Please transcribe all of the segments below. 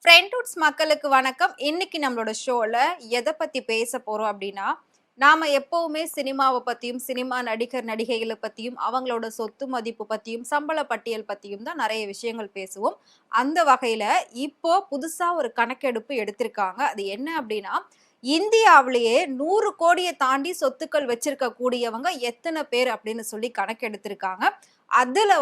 ஃப்ரெண்ட்வுட்ஸ் மக்களுக்கு வணக்கம். இன்னைக்கு நம்மளோட ஷோல எதை பத்தி பேச போறோம் அப்படின்னா, நாம எப்பவுமே சினிமாவை பத்தியும், சினிமா நடிகர், நடிகைகளை பத்தியும், அவங்களோட சொத்து மதிப்பு பத்தியும், சம்பள பட்டியல் பத்தியும் தான் நிறைய விஷயங்கள் பேசுவோம். அந்த வகையில இப்போ புதுசா ஒரு கணக்கெடுப்பு எடுத்திருக்காங்க. அது என்ன அப்படின்னா, இந்தியாவிலேயே 100 கோடியை தாண்டி சொத்துக்கள் வச்சிருக்க கூடியவங்க எத்தனை பேர் அப்படின்னு சொல்லி கணக்கெடுத்திருக்காங்க. அதுல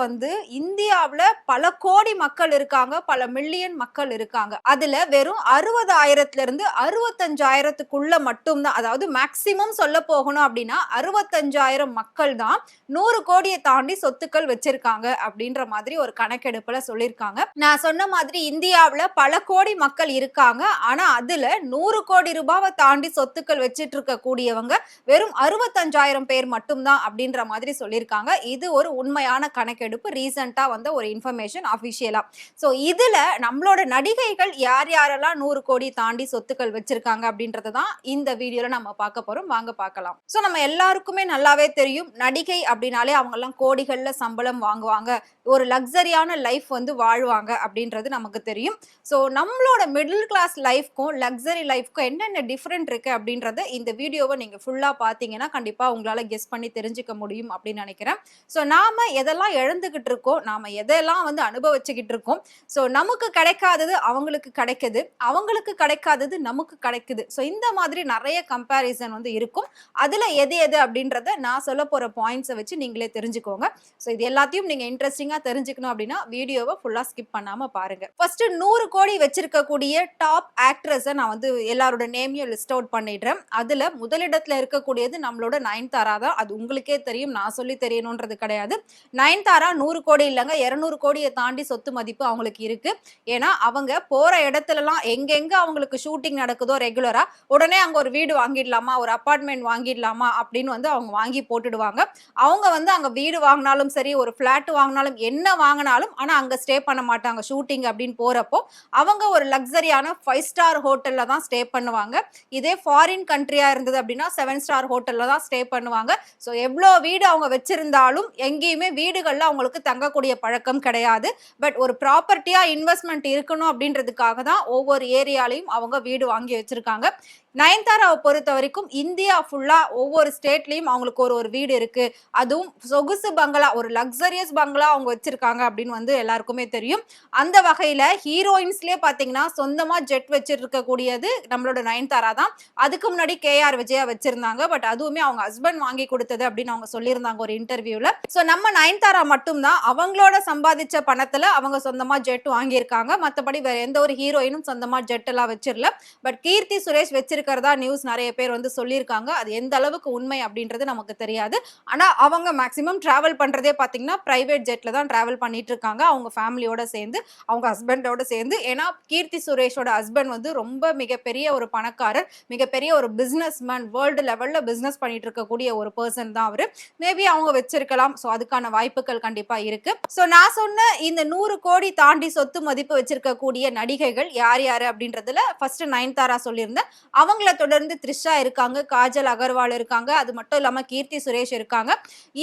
இந்தியாவுல பல கோடி மக்கள் இருக்காங்க. பல மில்லியன் மக்கள் இருக்காங்க. அதுல வெறும் 60,000ல இருந்து 65,000த்துக்குள்ள மட்டும் தான். அதாவது மேக்ஸிமம் சொல்ல போகணும் அப்படின்னா 65,000 மக்கள் தான் 100 கோடியை தாண்டி சொத்துக்கள் வச்சிருக்காங்க அப்படின்ற மாதிரி ஒரு கணக்கெடுப்புல சொல்லியிருக்காங்க. நான் சொன்ன மாதிரி இந்தியாவுல பல கோடி மக்கள் இருக்காங்க. ஆனா அதுல 100 கோடி ரூபாவை தாண்டி சொத்துக்கள் வச்சிட்டு இருக்க கூடியவங்க வெறும் 65,000 பேர் மட்டும்தான் அப்படின்ற மாதிரி சொல்லியிருக்காங்க. இது ஒரு உண்மையான கணக்கெடுப்பு. ரீசெண்டா வந்த ஒரு இன்ஃபர்மேஷன் அபிஷியலா. சோ இதுல நம்மளோட நடிகைகள் யார் யாரெல்லாம் 100 கோடி தாண்டி சொத்துக்கள் வச்சிருக்காங்க அப்படின்றத தான் இந்த வீடியோல நம்ம பார்க்க போறோம். வாங்க பார்க்கலாம். சோ நம்ம எல்லாருக்குமே நல்லாவே தெரியும், நடிகை அப்படின்னாலே அவங்க எல்லாம் கோடிகள்ல சம்பளம் வாங்குவாங்க, ஒரு லக்ஸரியான லைஃப் வாழ்வாங்க அப்படின்றது நமக்கு தெரியும். சோ நம்மளோட மிடில் கிளாஸ் லைஃப்க்கும் லக்ஸரி லைஃப்க்கும் என்னென்ன டிஃபரெண்ட் இருக்கு அப்படின்றத இந்த வீடியோவை நீங்க ஃபுல்லா பாத்தீங்கன்னா கண்டிப்பா உங்களால கெஸ் பண்ணி தெரிஞ்சுக்க முடியும் அப்படின்னு நினைக்கிறேன். சோ நாம எதெல்லாம் இழந்துகிட்டு இருக்கோம், நாம எதெல்லாம் அனுபவிச்சுக்கிட்டு இருக்கோம், சோ நமக்கு கிடைக்காதது அவங்களுக்கு கிடைக்குது, அவங்களுக்கு கிடைக்காதது நமக்கு கிடைக்குது. சோ இந்த மாதிரி நிறைய கம்பேரிசன் இருக்கும். அதுல எது எது அப்படின்றத நான் சொல்ல போற பாயிண்ட்ஸை வச்சு நீங்களே தெரிஞ்சுக்கோங்க. சோ இது எல்லாத்தையும் நீங்க இன்ட்ரெஸ்டிங்கா தெரிஞ்சுக்கணும் அப்படின்னா வீடியோவை ஃபுல்லா ஸ்கிப் பண்ணாம பாருங்க. ஃபர்ஸ்ட் 100 கோடி வச்சிருக்கக்கூடிய டாப் ஆக்ட்ரஸை நான் எல்லாரோட நேமையும் லிஸ்ட் அவுட் பண்ணிடுறேன். அதுல முதலிடத்துல இருக்கக்கூடியது நம்மளோட நயன்தாரா தான். அது உங்களுக்கே தெரியும், நான் சொல்லி தெரியணும்ன்றது கிடையாது. நயன்தாரா 100 கோடி இல்லைங்க, 200 கோடியை தாண்டி சொத்து மதிப்பு அவங்களுக்கு இருக்கு. ஏன்னா அவங்க போற இடத்துலலாம் எங்கெங்க அவங்களுக்கு ஷூட்டிங் நடக்குதோ ரெகுலரா உடனே அங்க ஒரு வீடு வாங்கிடலாமா, ஒரு அபார்ட்மெண்ட் வாங்கிடலாமா அப்படின்னு அவங்க வாங்கி போட்டுடுவாங்க. அவங்க அங்க வீடு வாங்கினாலும் சரி, ஒரு பிளாட் வாங்கினாலும், என்ன வாங்கினாலும், ஆனா அங்க ஸ்டே பண்ண மாட்டாங்க. ஷூட்டிங் அப்படின்னு போறப்போ அவங்க ஒரு லக்ஸரியான 5 ஸ்டார் ஹோட்டல்ல தான் ஸ்டே பண்ணுவாங்க. இதே ஃபாரின் கண்ட்ரியா இருந்தது அப்படின்னா 7 ஸ்டார் ஹோட்டல்ல தான் ஸ்டே பண்ணுவாங்க. ஸோ எவ்வளோ வீடு அவங்க வச்சிருந்தாலும் எங்கேயுமே வீடுகள்ல அவங்களுக்கு தங்கக்கூடிய பழக்கம் கிடையாது. பட் ஒரு ப்ராப்பர்ட்டியா இன்வெஸ்ட்மெண்ட் இருக்கணும் அப்படின்றதுக்காக தான் ஒவ்வொரு ஏரியாலையும் அவங்க வீடு வாங்கி வச்சிருக்காங்க. நயன்தாராவை பொறுத்த வரைக்கும் இந்தியா ஃபுல்லா ஒவ்வொரு ஸ்டேட்லயும் அவங்களுக்கு ஒரு ஒரு வீடு இருக்கு. அதுவும் சொகுசு பங்களா, ஒரு லக்ஸரியஸ் பங்களா அவங்க வச்சிருக்காங்க அப்படின்னு எல்லாருக்குமே தெரியும். அந்த வகையில ஹீரோயின்ஸ்லயே பாத்தீங்கன்னா சொந்தமா ஜெட் வச்சிருக்க கூடியது நம்மளோட நயன்தாரா தான். அதுக்கு முன்னாடி KR விஜயா வச்சிருந்தாங்க. பட் அதுவுமே அவங்க ஹஸ்பண்ட் வாங்கி கொடுத்தது அப்படின்னு அவங்க சொல்லியிருந்தாங்க ஒரு இன்டர்வியூல. சோ நம்ம நயன்தாரா மட்டும் தான் அவங்களோட சம்பாதிச்ச பணத்துல அவங்க சொந்தமா ஜெட் வாங்கியிருக்காங்க. மத்தபடி வேற எந்த ஒரு ஹீரோயினும் சொந்தமா ஜெட் எல்லாம் வச்சிரல. பட் கீர்த்தி சுரேஷ் வச்சிருக்கிறதா நியூஸ் நிறைய பேர் சொல்லியிருக்காங்க. அது எந்த அளவுக்கு உண்மை அப்படின்றது நமக்கு தெரியாது. ஆனா அவங்க மேக்சிமம் டிராவல் பண்றதே பாத்தீங்கன்னா பிரைவேட் ஜெட்ல தான் டிராவல் பண்ணிட்டு இருக்காங்க, அவங்க ஃபேமிலியோட சேர்ந்து, அவங்க ஹஸ்பண்டோட சேர்ந்து. ஏன்னா கீர்த்தி சுரேஷோட ஹஸ்பண்ட் ரொம்ப மிகப்பெரிய ஒரு பணக்காரர், மிகப்பெரிய ஒரு பிசினஸ் மேன், வேர்ல்டு லெவல்ல பிசினஸ் பண்ணிட்டு இருக்கக்கூடிய ஒரு பர்சன் தான் அவரு. மேபி அவங்க வச்சிருக்கலாம். சோ அதுக்கான வாய்ப்புகள் கண்டிப்பா இருக்கு. சோ நான் சொன்ன இந்த 100 கோடி தாண்டி சொத்து மதிப்பு வச்சிருக்க கூடிய நடிகைகள் யார் யாரு அப்படின்றதுல ஃபர்ஸ்ட் நயன்தாரா சொல்லியிருந்தேன். அவங்கள தொடர்ந்து த்ரிஷா இருக்காங்க, காஜல் அகர்வால் இருக்காங்க, அது மட்டும் இல்லாம கீர்த்தி சுரேஷ் இருக்காங்க.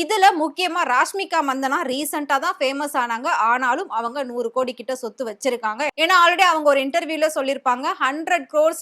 இதுல முக்கியமா ராஷ்மிகா மந்தனா ரீசெண்டா தான் ஃபேமஸ் ஆனாங்க. ஆனாலும் அவங்க 100 கோடி கிட்ட சொத்து வச்சிருக்காங்க. ஏன்னா ஆல்ரெடி அவங்க ஒரு இன்டர்வியூல சொல்லியிருப்பாங்க, 100 crores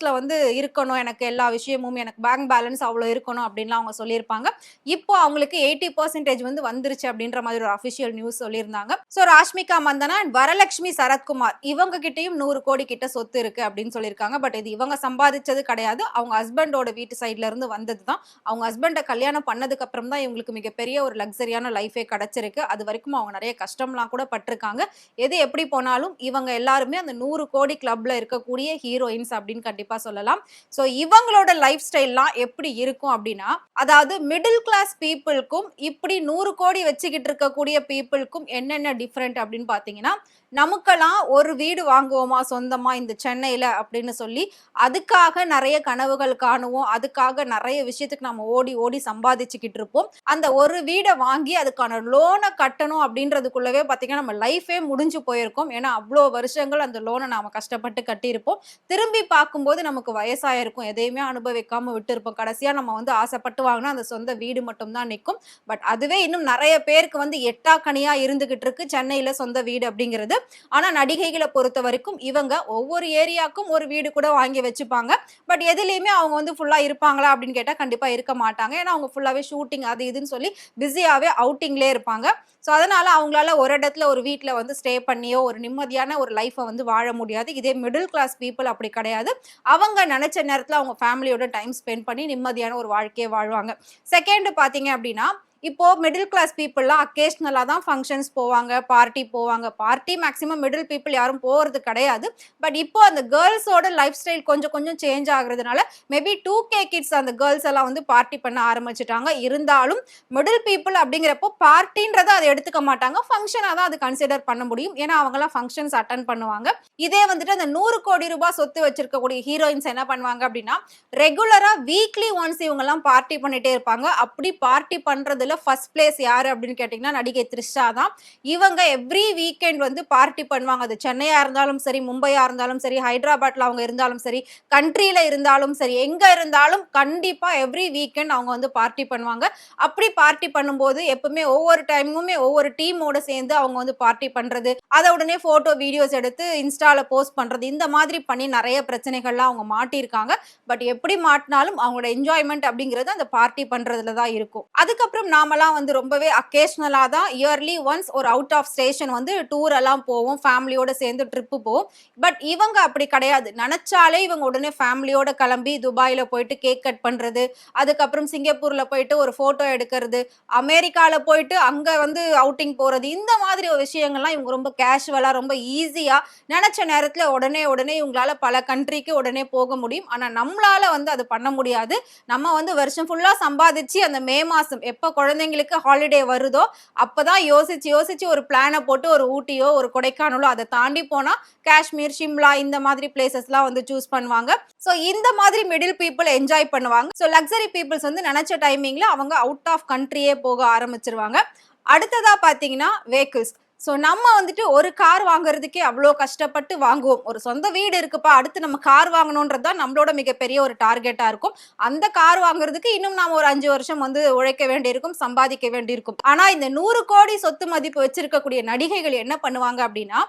இருக்கணும் எனக்கு எல்லா விஷயமும், எனக்கு பேங்க் பேலன்ஸ் அவ்வளவு இருக்கணும் அப்படின்லாம் அவங்க சொல்லியிருப்பாங்க. இப்போ அவங்களுக்கு 80% வந்துருச்சு அப்படின்ற மாதிரி ஒரு அபிஷியல் நியூஸ் சொல்லியிருந்தாங்க. சோ ராஷ்மிகா மந்தனா அண்ட் வரலட்சுமி சரத்குமார் இவங்க கிட்டயும் 100 கோடி கிட்ட சொத்து இருக்கு அப்படின்னு சொல்லியிருக்காங்க. பட் இது இவங்க சம்பாதிச்சது கிடையாது, அவங்க ஹஸ்பண்டோட வீட்டு சைட்ல இருந்து வந்தது தான். அவங்க ஹஸ்பண்ட கல்யாணம் பண்ணதுக்கு அப்புறம் தான் இவங்களுக்கு மிகப்பெரிய ஒரு லக்ஸரியான லைஃபே கிடைச்சிருக்கு. அது வரைக்கும் அவங்க நிறைய கஷ்டம்லாம் கூட பட்டிருக்காங்க. எது எப்படி போனாலும் இவங்க எல்லாருமே அந்த 100 கோடி கிளப்ல இருக்கக்கூடிய ஹீரோயின்ஸ் அப்படின்னு கண்டிப்பா சொல்லலாம். சோ இவங்களோட லைஃப் ஸ்டைல்லாம் எப்படி இருக்கும் அப்படின்னா, அதாவது மிடில் கிளாஸ் பீப்புளுக்கும் இப்படி 100 கோடி வச்சுக்கிட்டு இருக்கக்கூடிய பீப்புளுக்கும் என்னென்ன டிஃபரெண்ட் அப்படின்னு பாத்தீங்கன்னா, நமக்கெல்லாம் ஒரு வீடு வாங்குவோமா சொந்தமா இந்த சென்னையில அப்படின்னு சொல்லி அதுக்காக நிறைய கனவுகள் காணுவோம். அதுக்காக நிறைய விஷயத்துக்கு நம்ம ஓடி ஓடி சம்பாதிச்சுக்கிட்டு இருப்போம். அந்த ஒரு வீடை வாங்கி அதுக்கான லோனை கட்டணும் அப்படின்றதுக்குள்ளவே பாத்தீங்கன்னா நம்ம லைஃபே முடிஞ்சு போயிருக்கும். ஏன்னா அவ்வளோ வருஷங்கள் அந்த லோனை நாம கஷ்டப்பட்டு கட்டியிருப்போம். திரும்பி பார்க்கும்போது நமக்கு வயசாயிருக்கும், எதையுமே அனுபவிக்காம விட்டு இருப்போம். கடைசியா நம்ம ஆசைப்பட்டு வாங்கினா அந்த சொந்த வீடு மட்டும் தான் நிற்கும். பட் அதுவே இன்னும் நிறைய பேருக்கு எட்டாக்கனியா இருந்துகிட்டு இருக்கு சென்னையில சொந்த வீடு அப்படிங்கிறது. ஆனா நடிகைகளை பொறுத்த வரைக்கும் இவங்க ஒவ்வொரு ஏரியாக்கும் ஒரு வீடு கூட வாங்கி வச்சுப்பாங்க. பட் எதுலயுமே அவங்க வந்து ஃபுல்லா இருப்பாங்களா அப்படின்னு கேட்டா கண்டிப்பா இருக்க மாட்டாங்க. ஏன்னா அவங்க ஃபுல்லாவே ஷூட்டிங் அது இதுன்னு சொல்லி பிஸியாவே அவுட்டிங்லயே இருப்பாங்க. ஸோ அதனால அவங்களால ஒரு இடத்துல ஒரு வீட்ல வந்து ஸ்டே பண்ணியோ ஒரு நிம்மதியான ஒரு லைஃப வந்து வாழ முடியாது. இதே மிடில் கிளாஸ் பீப்பிள் அப்படி கிடையாது. அவங்க நெனச்ச நேரத்துல அவங்க ஃபேமிலியோட டைம் ஸ்பெண்ட் பண்ணி நிம்மதியான ஒரு வாழ்க்கைய வாழ்வாங்க. செகண்ட் பார்த்தீங்க அப்படின்னா, இப்போ மிடில் கிளாஸ் பீப்பிள்லாம் அக்கேஷனலா தான் ஃபங்ஷன்ஸ் போவாங்க, பார்ட்டி போவாங்க. பார்ட்டி மேக்ஸிமம் மிடில் பீப்பிள் யாரும் போறது கிடையாது. பட் இப்போ அந்த கேர்ள்ஸோட லைஃப் ஸ்டைல் கொஞ்சம் கொஞ்சம் சேஞ்ச் ஆகுறதுனால, மேபி 2K கிட்ஸ் அந்த கேர்ள்ஸ் எல்லாம் வந்து பார்ட்டி பண்ண ஆரம்பிச்சுட்டாங்க. இருந்தாலும் மிடில் பீப்பிள் அப்படிங்கிறப்போ பார்ட்டின்றத அத எடுத்துக்க மாட்டாங்க. ஃபங்ஷனா தான் அது கன்சிடர் பண்ண முடியும். ஏன்னா அவங்கலாம் ஃபங்ஷன்ஸ் அட்டெண்ட் பண்ணுவாங்க. இதே வந்துட்டு அந்த 100 கோடி ரூபாய் சொத்து வச்சிருக்கக்கூடிய ஹீரோயின்ஸ் என்ன பண்ணுவாங்க அப்படின்னா, ரெகுலரா வீக்லி ஒன்ஸ் இவங்கலாம் பார்ட்டி பண்ணிட்டே இருப்பாங்க. அப்படி பார்ட்டி பண்றதுல ஃபர்ஸ்ட் பிளேஸ் யாரு அப்படின்னு கேட்டீங்கன்னா, நடிகை த்ரிஷா தான். இவங்க எவ்ரி வீக்கெண்ட் வந்து பார்ட்டி பண்ணுவாங்க. அது சென்னையா இருந்தாலும் சரி, மும்பையா இருந்தாலும் சரி, ஹைதராபாத்ல அவங்க இருந்தாலும் சரி, கண்ட்ரில இருந்தாலும் சரி, எங்க இருந்தாலும் கண்டிப்பா எவ்ரி வீக்கெண்ட் அவங்க வந்து பார்ட்டி பண்ணுவாங்க. அப்படி பார்ட்டி பண்ணும்போது எப்பவுமே ஒவ்வொரு டைமுமே ஒவ்வொரு டீமோட சேர்ந்து அவங்க வந்து பார்ட்டி பண்றது, அத உடனே போட்டோ, வீடியோஸ் எடுத்து இன்ஸ்டால போஸ்ட் பண்றது, இந்த மாதிரி பண்ணி நெறைய பிரச்சனைகள்லாம் அவங்க மாட்டியிருக்காங்க. பட் எப்படி மாட்டினாலும் அவங்களோட என்ஜாய்மென்ட் அப்படிங்கிறது அந்த பார்ட்டி பண்றதுல தான் இருக்கும். அதுக்கப்புறம் நாமெல்லாம் வந்து ரொம்பவே அக்கேஷனலா தான் இயர்லி ஒன்ஸ் ஒரு அவுட் ஆஃப் ஸ்டேஷன் வந்து டூர் எல்லாம் போவோம். ஃபேமிலியோட சேர்ந்து ட்ரிப்பு போவோம். பட் இவங்க அப்படி கிடையாது. நெனச்சாலே இவங்க உடனே ஃபேமிலியோட கிளம்பி துபாயில போயிட்டு கேக் கட் பண்றது, அதுக்கப்புறம் சிங்கப்பூர்ல போயிட்டு ஒரு போட்டோ எடுக்கிறது, அமெரிக்கால போயிட்டு அங்க வந்து அவுட்டிங் போறது, இந்த மாதிரி ஒரு விஷயங்கள்லாம் இவங்க ரொம்ப கேஷுவலா, ரொம்ப ஈஸியா நெனச்ச நேரத்துல உடனே உடனே இவங்களால பல கண்ட்ரிக்கு உடனே போக முடியும். ஆனா நம்மளால வந்து அது பண்ண முடியாது. நம்ம வந்து வருஷம் ஃபுல்லா சம்பாதிச்சு அந்த மே மாசம் எப்ப குழந்தைங்களுக்கு ஹாலிடே வருதோ அப்பதான் யோசிச்சு யோசிச்சு ஒரு பிளான போட்டு ஒரு ஊட்டியோ ஒரு கொடைக்கானலோ அதை தாண்டி போனா காஷ்மீர், ஷிம்லா இந்த மாதிரி பிளேசஸ்லாம் வந்து சூஸ் பண்ணுவாங்க. ஸோ இந்த மாதிரி மிடில் பீப்புள் என்ஜாய் பண்ணுவாங்க. ஸோ லக்ஸரி பீப்புள்ஸ் வந்து நினைச்ச டைமிங்ல அவங்க அவுட் ஆஃப் கண்ட்ரியே போக ஆரம்பிச்சிருவாங்க. அடுத்ததா பாத்தீங்கன்னா வெஹிக்கிள்ஸ். ஸோ நம்ம வந்துட்டு ஒரு கார் வாங்குறதுக்கே அவ்வளோ கஷ்டப்பட்டு வாங்குவோம். ஒரு சொந்த வீடு இருக்குப்பா, அடுத்து நம்ம கார் வாங்கணுன்றது தான் நம்மளோட மிகப்பெரிய ஒரு டார்கெட்டா இருக்கும். அந்த கார் வாங்குறதுக்கு இன்னும் நாம ஒரு 5 வருஷம் வந்து உழைக்க வேண்டியிருக்கும், சம்பாதிக்க வேண்டியிருக்கும். ஆனா இந்த 100 கோடி சொத்து மதிப்பு வச்சிருக்கக்கூடிய நடிகைகள் என்ன பண்ணுவாங்க அப்படின்னா,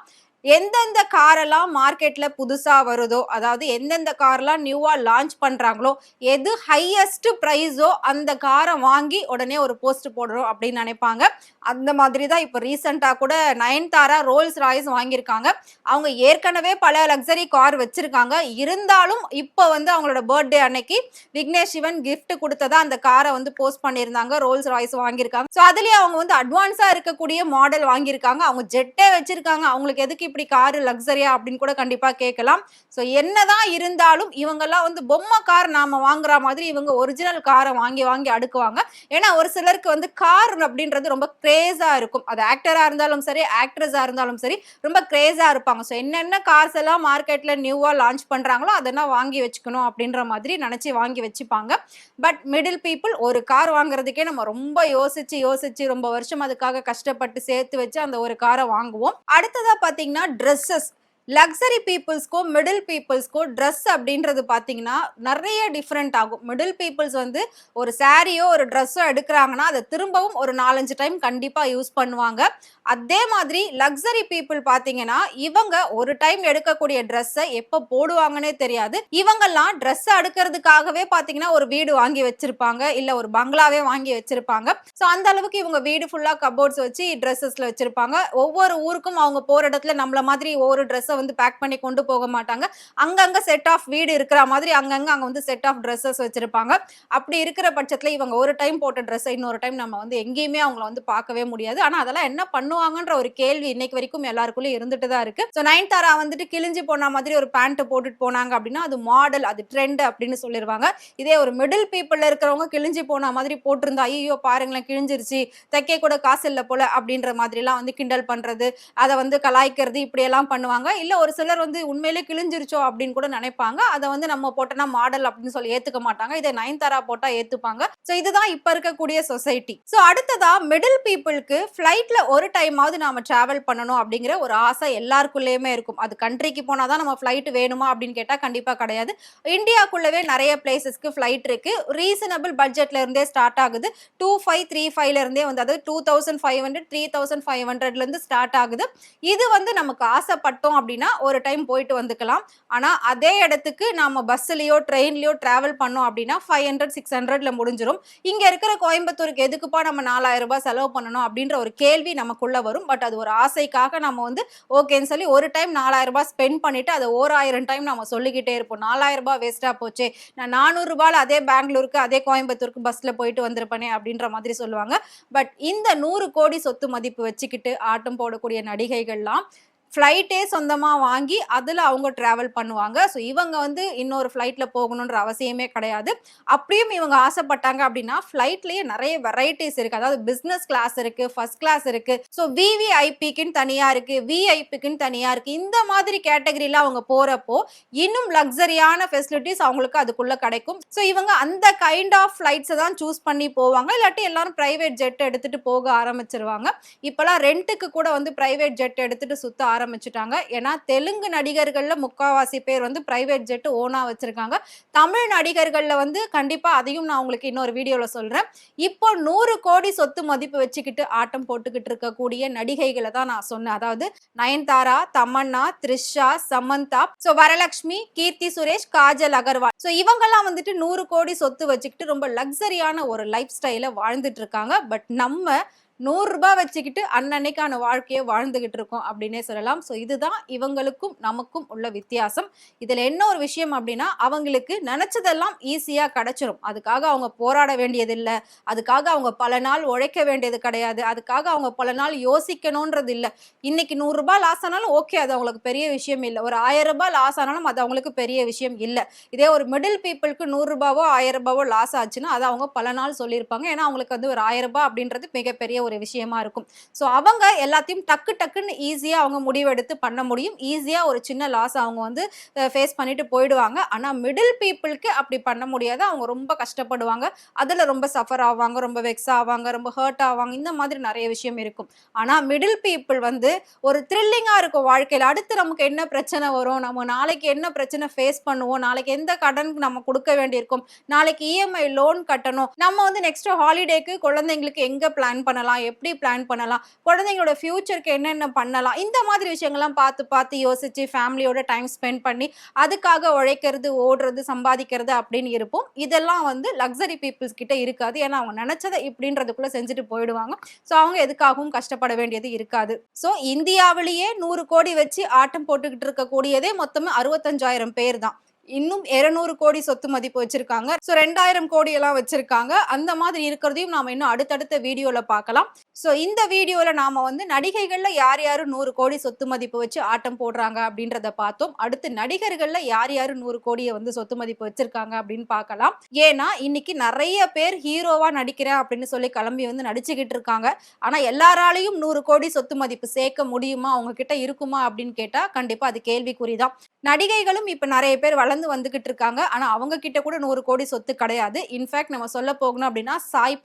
எந்தெந்த காரெல்லாம் மார்க்கெட்ல புதுசா வருதோ, அதாவது எந்தெந்த கார்லாம் நியூவா லான்ச் பண்றாங்களோ, எது ஹையஸ்ட் பிரைஸோ அந்த காரை வாங்கி உடனே ஒரு போஸ்ட் போடணும் அப்படின்னு நினைப்பாங்க. அந்த மாதிரி தான் இப்போ ரீசெண்டா கூட நயன்தாரா ரோல்ஸ் ராய்ஸ் வாங்கியிருக்காங்க. அவங்க ஏற்கனவே பல லக்ஸரி கார் வச்சிருக்காங்க. இருந்தாலும் இப்போ வந்து அவங்களோட பர்த்டே அன்னைக்கு விக்னேஷ் சிவன் கிஃப்ட் கொடுத்ததா அந்த காரை வந்து போஸ்ட் பண்ணியிருந்தாங்க. ரோல்ஸ் ராய்ஸ் வாங்கியிருக்காங்க. ஸோ அதுலயே அவங்க வந்து அட்வான்ஸா இருக்கக்கூடிய மாடல் வாங்கியிருக்காங்க. அவங்க ஜெட்டே வச்சிருக்காங்க. அவங்களுக்கு எதுக்கு இப்படி காரு லக்ஸரியா அப்படின்னு கூட கண்டிப்பா கேட்கலாம். ஸோ என்னதான் இருந்தாலும் இவங்கெல்லாம் வந்து பொம்மை கார் நாம வாங்குற மாதிரி இவங்க ஒரிஜினல் காரை வாங்கி வாங்கி அடுக்குவாங்க. ஏன்னா ஒரு சிலருக்கு வந்து கார் அப்படின்றது ரொம்ப கிரேஸா இருக்கும். அது ஆக்டரா இருந்தாலும் சரி, ஆக்ட்ரஸா இருந்தாலும் சரி, ரொம்ப கிரேஸா இருப்பாங்க. ஸோ என்னென்ன கார்ஸ் எல்லாம் மார்க்கெட்ல நியூவா லான்ச் பண்றாங்களோ அதெல்லாம் வாங்கி வச்சுக்கணும் அப்படின்ற மாதிரி நினைச்சு வாங்கி வச்சுப்பாங்க. பட் மிடில் பீப்புள் ஒரு கார் வாங்குறதுக்கே நம்ம ரொம்ப யோசிச்சு யோசிச்சு ரொம்ப வருஷம் அதுக்காக கஷ்டப்பட்டு சேர்த்து வச்சு அந்த ஒரு காரை வாங்குவோம். அடுத்ததா பாத்தீங்கன்னா ட்ரெஸ்ஸஸ். லக்ஸரி பீப்புள்ஸ்க்கும் மிடில் பீப்புள்ஸ்க்கும் ட்ரெஸ் அப்படின்றது பார்த்தீங்கன்னா நிறைய டிஃப்ரெண்ட் ஆகும். மிடில் பீப்புள்ஸ் வந்து ஒரு சாரியோ ஒரு ட்ரெஸ்ஸோ எடுக்கிறாங்கன்னா அதை திரும்பவும் ஒரு 4-5 டைம் கண்டிப்பாக யூஸ் பண்ணுவாங்க. அதே மாதிரி லக்ஸரி பீப்புள் பார்த்தீங்கன்னா இவங்க ஒரு டைம் எடுக்கக்கூடிய ட்ரெஸ்ஸை எப்போ போடுவாங்கன்னே தெரியாது. இவங்கெல்லாம் ட்ரெஸ் எடுக்கிறதுக்காகவே பார்த்தீங்கன்னா ஒரு வீடு வாங்கி வச்சிருப்பாங்க, இல்லை ஒரு பங்களாவே வாங்கி வச்சிருப்பாங்க. ஸோ அந்த அளவுக்கு இவங்க வீடு ஃபுல்லாக கபோர்ட்ஸ் வச்சு ட்ரெஸ்ஸஸ்ல வச்சிருப்பாங்க. ஒவ்வொரு ஊருக்கும் அவங்க போகிற இடத்துல நம்மள மாதிரி ஒவ்வொரு ட்ரெஸ்ஸை வந்து பேக் பண்ணி கொண்டு போக மாட்டாங்க. அங்கங்க செட் ஆஃப் வீடு இருக்கிற மாதிரி அங்கங்க அங்க வந்து செட் ஆஃப் ட்ரெஸ்ஸஸ் வச்சிருப்பாங்க. அப்படி இருக்கிற பட்சத்துல இவங்க ஒரு டைம் போட்ட ட்ரெஸ்ஸை இன்னொரு டைம் நம்ம வந்து எங்கேயுமே அவங்கள வந்து பார்க்கவே முடியாது. ஆனா அதெல்லாம் என்ன பண்ணுவாங்கன்ற ஒரு கேள்வி இன்னைக்கு வரைக்கும் எல்லாருக்குள்ளயும் இருந்துட்டு தான் இருக்கு. ஸோ நயன்தாரா வந்துட்டு கிழிஞ்சு போன மாதிரி ஒரு பேண்ட் போட்டுட்டு போனாங்க அப்படின்னா அது மாடல், அது ட்ரெண்ட் அப்படின்னு சொல்லிடுவாங்க. இதே ஒரு மிடில் பீப்புள்ல இருக்கிறவங்க கிழிஞ்சு போன மாதிரி போட்டிருந்தா ஐயோ பாருங்களேன் கிழிஞ்சிருச்சு, தைக்க கூட காசு இல்லை போல அப்படின்ற மாதிரி எல்லாம் வந்து கிண்டல் பண்றது, அதை வந்து கலாய்க்கிறது இப்படி எல்லாம் பண்ணுவாங்க. இல்ல ஒரு சிலர் வந்து உண்மையிலேயே கிழிஞ்சிருச்சோ அப்படின்னு கூட நினைப்பாங்க. அத வந்து நம்ம போட்டோம்னா மாடல் அப்படின்னு சொல்லி ஏத்துக்க மாட்டாங்க. இத நயன்தாரா போட்டா ஏத்துப்பாங்க. சோ இதுதான் இப்ப இருக்கக்கூடிய சொசைட்டி. சோ அடுத்ததா மிடில் பீப்பிள்க்கு ஃப்ளைட்ல ஒரு டைமாவது நாம டிராவல் பண்ணணும் அப்படிங்கிற ஒரு ஆசை எல்லாருக்குள்ளயுமே இருக்கும். அது கண்ட்ரிக்கு போனா தான் நம்ம ஃப்ளைட் வேணுமா அப்படின்னு கேட்டா கண்டிப்பா கிடையாது. இந்தியாக்குள்ளவே நிறைய பிளேசஸ்க்கு ஃப்ளைட் இருக்கு. ரீசனபிள் பட்ஜெட்ல இருந்தே ஸ்டார்ட் ஆகுது. 2535ல இருந்தே வந்து அதாவது 2500 3500ல இருந்து ஸ்டார்ட் ஆகுது. இது வந்து நமக்கு ஆசைப்பட்டோம் அப்படின்னா ஒரு டைம் போயிட்டு வந்துக்கலாம். ஆனா அதே இடத்துக்கு நாம பஸ்லயோ ட்ரெயின்லயோ டிராவல் பண்ணோம் அப்படின்னா 500 600ல முடிஞ்சிரும். இங்க இருக்கிற கோயம்புத்தூருக்கு எதுக்குப்பா நம்ம 4000 ரூபாய் செலவு பண்ணணும் அப்படின்ற ஒரு கேள்வி நமக்குள்ள வரும். பட் அது ஒரு ஆசைக்காக நம்ம வந்து ஓகேன்னு சொல்லி ஒரு டைம் 4000 ரூபாய் ஸ்பெண்ட் பண்ணிட்டு அதை 1000 டைம் நம்ம சொல்லிக்கிட்டே இருப்போம். 4000 ரூபாய் வேஸ்டா போச்சே, நான் 400 ரூபாயில அதே பெங்களூருக்கு அதே கோயம்புத்தூருக்கு பஸ்ல போயிட்டு வந்திருப்பேனே அப்படின்ற மாதிரி சொல்லுவாங்க. பட் இந்த 100 கோடி சொத்து மதிப்பு வச்சுக்கிட்டு ஆட்டம் போடக்கூடிய நடிகைகள்லாம் ஃப்ளைட்டே சொந்தமா வாங்கி அதுல அவங்க டிராவல் பண்ணுவாங்க. ஸோ இவங்க வந்து இன்னொரு ஃப்ளைட்ல போகணுன்ற அவசியமே கிடையாது. அப்படியும் இவங்க ஆசைப்பட்டாங்க அப்படின்னா ஃப்ளைட்லயே நிறைய வெரைட்டிஸ் இருக்கு. அதாவது பிசினஸ் கிளாஸ் இருக்கு, ஃபர்ஸ்ட் கிளாஸ் இருக்கு. ஸோ விவிஐபிக்குன்னு தனியா இருக்கு, விஐபிக்குன்னு தனியா இருக்கு. இந்த மாதிரி கேட்டகரியில அவங்க போறப்போ இன்னும் லக்ஸரியான ஃபெசிலிட்டிஸ் அவங்களுக்கு அதுக்குள்ள கிடைக்கும். ஸோ இவங்க அந்த கைண்ட் ஆஃப் ஃப்ளைட்ஸை தான் சூஸ் பண்ணி போவாங்க. இல்லாட்டி எல்லாரும் பிரைவேட் ஜெட் எடுத்துட்டு போக ஆரம்பிச்சிருவாங்க. இப்பெல்லாம் ரெண்ட்டுக்கு கூட வந்து பிரைவேட் ஜெட் எடுத்துட்டு சுத்த ஆரம்பிச்சுட்டாங்க. ஏன்னா தெலுங்கு நடிகர்கள்ல முக்காவாசி பேர் வந்து பிரைவேட் ஜெட் ஓனா வச்சிருக்காங்க. தமிழ் நடிகர்கள்ல வந்து கண்டிப்பா அதையும் நான் உங்களுக்கு இன்னொரு வீடியோல சொல்றேன். இப்போ 100 கோடி சொத்து மதிப்பு வச்சுக்கிட்டு ஆட்டம் போட்டுக்கிட்டு இருக்கக்கூடிய நடிகைகளை தான் நான் சொன்னேன். அதாவது நயன்தாரா, தமன்னா, த்ரிஷா, சமந்தா, சோ வரலட்சுமி, கீர்த்தி சுரேஷ், காஜல் அகர்வால். சோ இவங்கெல்லாம் வந்துட்டு 100 கோடி சொத்து வச்சுக்கிட்டு ரொம்ப லக்ஸரியான ஒரு லைஃப் ஸ்டைல வாழ்ந்துட்டு இருக்காங்க. பட் நம்ம 100 ரூபாய் வச்சுக்கிட்டு அன்னன்னைக்கான வாழ்க்கையை வாழ்ந்துகிட்டு இருக்கோம் அப்படின்னே சொல்லலாம். ஸோ இதுதான் இவங்களுக்கும் நமக்கும் உள்ள வித்தியாசம். இதுல என்ன ஒரு விஷயம் அப்படின்னா அவங்களுக்கு நினைச்சதெல்லாம் ஈஸியா கிடைச்சிரும். அதுக்காக அவங்க போராட வேண்டியதில்லை, அதுக்காக அவங்க பல நாள் உழைக்க வேண்டியது கிடையாது, அதுக்காக அவங்க பல நாள் யோசிக்கணும்ன்றது இல்லை. இன்னைக்கு 100 ரூபாய் லாஸ் ஆனாலும் ஓகே, அது அவங்களுக்கு பெரிய விஷயம் இல்லை. ஒரு 1000 ரூபாய் லாஸ் ஆனாலும் அது அவங்களுக்கு பெரிய விஷயம் இல்லை. இதே ஒரு மிடில் பீப்புளுக்கு 100 ரூபாவோ 1000 ரூபாவோ லாஸ் ஆச்சுன்னா அதை அவங்க பல நாள் சொல்லியிருப்பாங்க. ஏன்னா அவங்களுக்கு வந்து ஒரு 1000 ரூபாய் அப்படின்றது மிகப்பெரிய ஒரு விஷயமா இருக்கும். சோ அவங்க எல்லாத்தையும் டக்கு டக்குன்னு ஈஸியா அவங்க முடிவெடுத்து பண்ண முடியும். ஈஸியா ஒரு சின்ன லாஸ் அவங்க வந்து ஃபேஸ் பண்ணிட்டு போயிடுவாங்க. ஆனா மிடில் பீப்புளுக்கு அப்படி பண்ண முடியாது. அவங்க ரொம்ப கஷ்டப்படுவாங்க. அதுல ரொம்ப சஃபர் ஆவாங்க, ரொம்ப வெக்ஸ் ஆவாங்க, ரொம்ப ஹர்ட் ஆவாங்க. இந்த மாதிரி நிறைய விஷயம் இருக்கும். ஆனா மிடில் பீப்புள் வந்து ஒரு த்ரில்லிங்கா இருக்கும் வாழ்க்கையில. அடுத்து நமக்கு என்ன பிரச்சனை வரும், நம்ம நாளைக்கு என்ன பிரச்சனை ஃபேஸ் பண்ணுவோம், நாளைக்கு எந்த கடனுக்கு நம்ம கொடுக்க வேண்டியிருக்கும், நாளைக்கு இஎம்ஐ லோன் கட்டணும், நம்ம வந்து நெக்ஸ்ட் ஹாலிடேக்கு குழந்தைங்களுக்கு எங்க பிளான் பண்ணலாம், எப்படி பிளான் பண்ணலாம், குழந்தைங்களோட ஃபியூச்சருக்கு என்னென்ன பண்ணலாம், இந்த மாதிரி விஷயங்கள்லாம் பார்த்து பார்த்து யோசிச்சு ஃபேமிலியோட டைம் ஸ்பெண்ட் பண்ணி அதுக்காக உழைக்கிறது, ஓடுறது, சம்பாதிக்கிறது அப்படின்னு இருப்போம். இதெல்லாம் வந்து லக்ஸரி பீப்புள்ஸ் கிட்ட இருக்காது. ஏன்னா அவங்க நினைச்சதை இப்படின்றதுக்குள்ள செஞ்சுட்டு போயிடுவாங்க. ஸோ அவங்க எதுக்காகவும் கஷ்டப்பட வேண்டியது இருக்காது. ஸோ இந்தியாவிலேயே 100 கோடி வச்சு ஆட்டம் போட்டுக்கிட்டு இருக்கக்கூடியதே மொத்தமே 65,000 பேர் தான். இன்னும் 200 கோடி சொத்து மதிப்பு வச்சிருக்காங்க. சோ 2000 கோடி எல்லாம் வச்சிருக்காங்க. அந்த மாதிரி இருக்கிறதையும் நாம இன்னும் அடுத்தடுத்த வீடியோல பார்க்கலாம். சோ இந்த வீடியோல நாம வந்து நடிகைகள்ல யார் யாரு 100 கோடி சொத்து மதிப்பு வச்சு ஆட்டம் போடுறாங்க அப்படின்றத பார்த்தோம். அடுத்து நடிகர்கள்ல யார் யாரு 100 கோடியை வந்து சொத்து மதிப்பு வச்சிருக்காங்க அப்படின்னு பார்க்கலாம். ஏன்னா இன்னைக்கு நிறைய பேர் ஹீரோவா நடிக்கிறேன் அப்படின்னு சொல்லி கிளம்பி வந்து நடிச்சுக்கிட்டு இருக்காங்க. ஆனா எல்லாராலையும் 100 கோடி சொத்து மதிப்பு சேர்க்க முடியுமா, அவங்க கிட்ட இருக்குமா அப்படின்னு கேட்டா கண்டிப்பா அது கேள்விக்குறிதான். நடிகைகளும் இப்ப நிறைய பேர் வளர்ந்து வந்துகிட்டு இருக்காங்க. ஆனா அவங்க கிட்ட கூட 100 கோடி சொத்து கிடையாது. இன்ஃபேக்ட் நம்ம சொல்ல போகணும் அப்படின்னா சாய்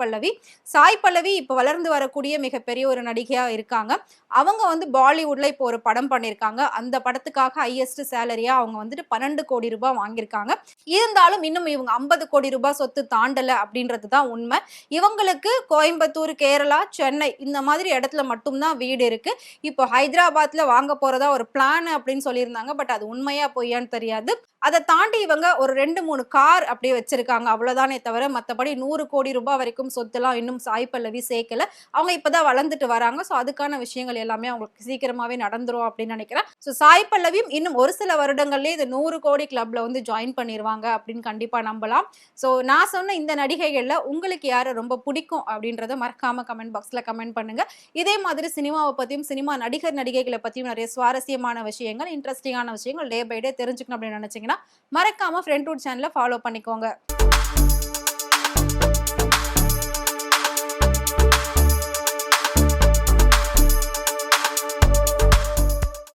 பல்லவி இப்ப வளர்ந்து வரக்கூடிய மிகப்பெரிய ஒரு நடிகையா இருக்காங்க. அவங்க வந்து பாலிவுட்ல இப்போ ஒரு படம் பண்ணியிருக்காங்க. அந்த படத்துக்காக ஹையஸ்ட் சேலரியா அவங்க வந்துட்டு 12 கோடி ரூபாய் வாங்கியிருக்காங்க. இருந்தாலும் இன்னும் இவங்க 50 கோடி ரூபாய் சொத்து தாண்டல அப்படின்றது தான் உண்மை. இவங்களுக்கு கோயம்புத்தூர், கேரளா, சென்னை இந்த மாதிரி இடத்துல மட்டும்தான் வீடு இருக்கு. இப்போ ஹைதராபாத்ல வாங்க போறதா ஒரு பிளான் அப்படின்னு சொல்லியிருந்தாங்க. பட் அது உண்மையா பொய்யான்னு தெரியாது. அதை தாண்டி இவங்க ஒரு 2-3 கார் அப்படியே வச்சிருக்காங்க. அவ்வளவுதானே தவிர மற்றபடி 100 கோடி ரூபாய் வரைக்கும் சொத்துலாம் இன்னும் சாய் பல்லவி சேர்க்கல. அவங்க இப்பதான் வளர்ந்துட்டு வராங்க. ஸோ அதுக்கான விஷயங்கள் எல்லாமே அவங்களுக்கு சீக்கிரமாவே நடந்துரும் அப்படின்னு நினைக்கிறேன். ஸோ சாய் பல்லவியும் இன்னும் ஒரு சில வருடங்கள்லேயே இந்த 100 கோடி கிளப்ல வந்து ஜாயின் பண்ணிடுவாங்க அப்படின்னு கண்டிப்பா நம்பலாம். ஸோ நான் சொன்ன இந்த நடிகைகள்ல உங்களுக்கு யாரை ரொம்ப பிடிக்கும் அப்படின்றத மறக்காம கமெண்ட் பாக்ஸ்ல கமெண்ட் பண்ணுங்க. இதே மாதிரி சினிமாவை பத்தியும் சினிமா நடிகர் நடிகைகளை பத்தியும் நிறைய சுவாரஸ்யமான விஷயங்கள், இன்ட்ரெஸ்டிங்கான விஷயங்கள் டே பை டே தெரிஞ்சுக்கணும் அப்படின்னு நினைச்சீங்கன்னா மறக்காம ஃப்ரெண்ட்வுட் சேனலை ஃபாலோ பண்ணிக்கோங்க.